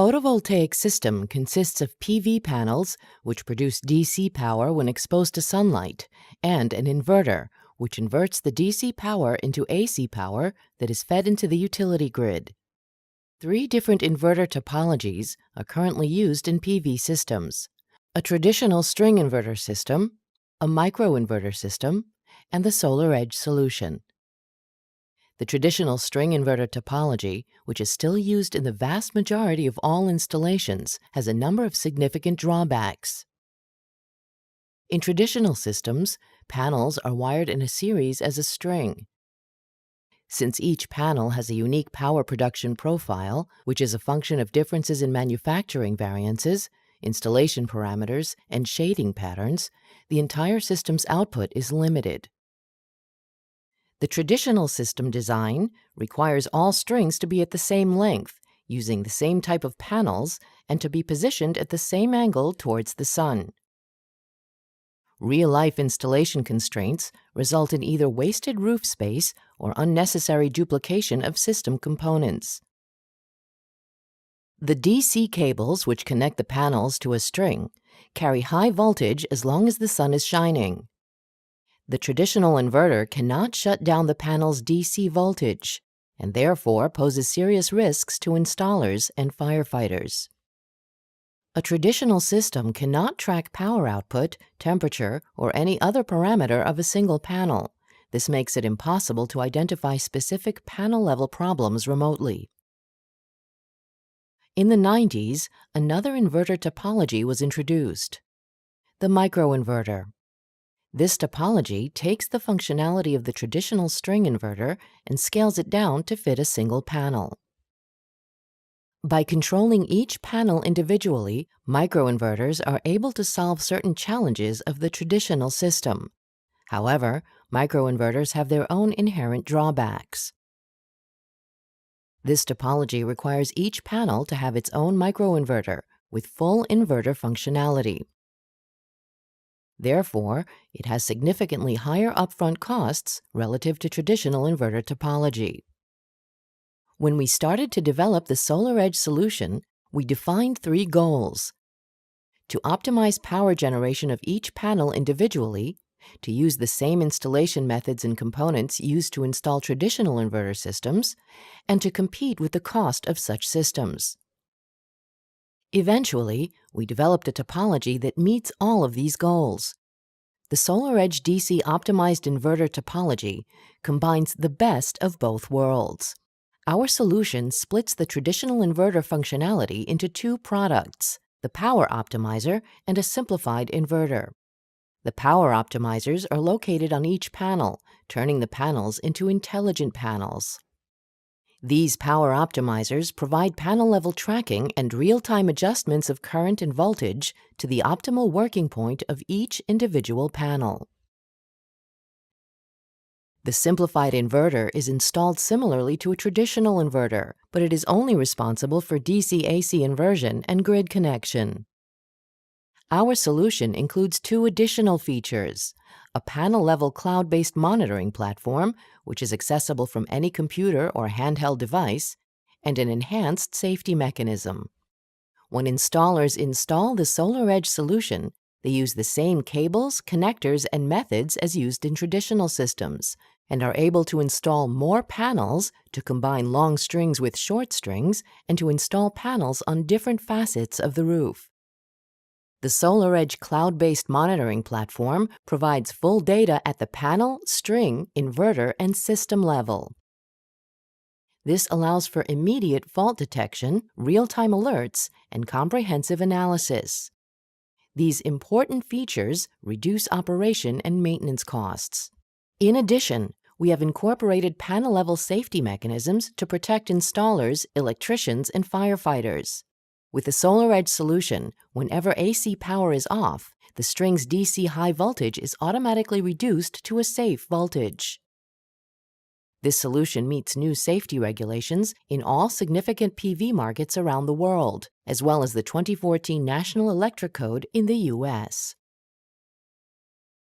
photovoltaic system consists of PV panels, which produce DC power when exposed to sunlight, and an inverter, which inverts the DC power into AC power that is fed into the utility grid. 3 different inverter topologies are currently used in PV systems: a traditional string inverter system, a microinverter system, and the SolarEdge solution. The traditional string inverter topology, which is still used in the vast majority of all installations, has a number of significant drawbacks. In traditional systems, panels are wired in a series as a string. Since each panel has a unique power production profile, which is a function of differences in manufacturing variances, installation parameters, and shading patterns, the entire system's output is limited. The traditional system design requires all strings to be at the same length, using the same type of panels, and to be positioned at the same angle towards the sun. Real-life installation constraints result in either wasted roof space or unnecessary duplication of system components. The DC cables which connect the panels to a string carry high voltage as long as the sun is shining. The traditional inverter cannot shut down the panel's DC voltage, and therefore poses serious risks to installers and firefighters. A traditional system cannot track power output, temperature, or any other parameter of a single panel. This makes it impossible to identify specific panel-level problems remotely. In the 90s, another inverter topology was introduced: the microinverter. This topology takes the functionality of the traditional string inverter and scales it down to fit a single panel. By controlling each panel individually, microinverters are able to solve certain challenges of the traditional system. However, microinverters have their own inherent drawbacks. This topology requires each panel to have its own microinverter with full inverter functionality. Therefore, it has significantly higher upfront costs relative to traditional inverter topology. When we started to develop the SolarEdge solution, we defined 3 goals: to optimize power generation of each panel individually, to use the same installation methods and components used to install traditional inverter systems, and to compete with the cost of such systems. Eventually, we developed a topology that meets all of these goals. The SolarEdge DC optimized inverter topology combines the best of both worlds. Our solution splits the traditional inverter functionality into 2 products: the power optimizer and a simplified inverter. The power optimizers are located on each panel, turning the panels into intelligent panels. These power optimizers provide panel-level tracking and real-time adjustments of current and voltage to the optimal working point of each individual panel. The simplified inverter is installed similarly to a traditional inverter, but it is only responsible for DC-AC inversion and grid connection. Our solution includes 2 additional features: a panel-level cloud-based monitoring platform, which is accessible from any computer or handheld device, and an enhanced safety mechanism. When installers install the SolarEdge solution, they use the same cables, connectors, and methods as used in traditional systems, and are able to install more panels, to combine long strings with short strings, and to install panels on different facets of the roof. The SolarEdge cloud-based monitoring platform provides full data at the panel, string, inverter, and system level. This allows for immediate fault detection, real-time alerts, and comprehensive analysis. These important features reduce operation and maintenance costs. In addition, we have incorporated panel-level safety mechanisms to protect installers, electricians, and firefighters. With the SolarEdge solution, whenever AC power is off, the string's DC high voltage is automatically reduced to a safe voltage. This solution meets new safety regulations in all significant PV markets around the world, as well as the 2014 National Electric Code in the U.S.